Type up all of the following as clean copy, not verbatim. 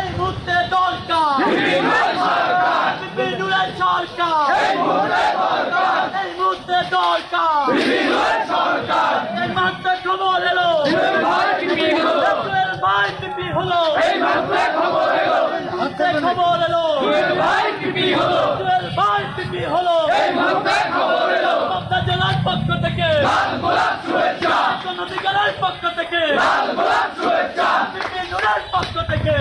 এই মুহূর্তে দরকার বিপিনুরের সরকার, এই মুহূর্তে দরকার এই মাত্র খবর এলো ভাই পিপি হলো, খবর এলো ভাই পিপি হলো পাবনা জেলার পক্ষ থেকে অধিকারের পক্ষ থেকে বিপিনুরের পক্ষ থেকে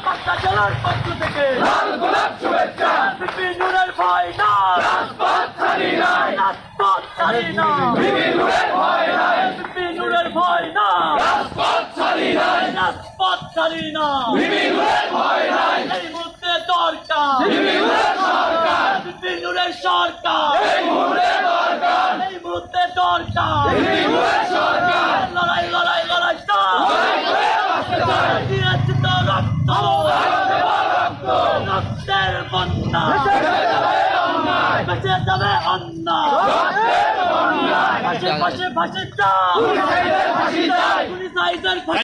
পাবনা জেলার পক্ষ থেকে বিপিনুরের ভয় না, রাজপথ ছাড়ি না, বিপিনুরের ভয় না, রাজপথ ছাড়ি না, এই মুহূর্তে দরকার বিপিনুরের সরকার, এই মুহূর্তে দরকার লড়াই দিয়েছে তো রক্ত, রক্তের বন্যা বেঁচে যাবে অন্যায়, ফাঁসি চাই, পুলিশ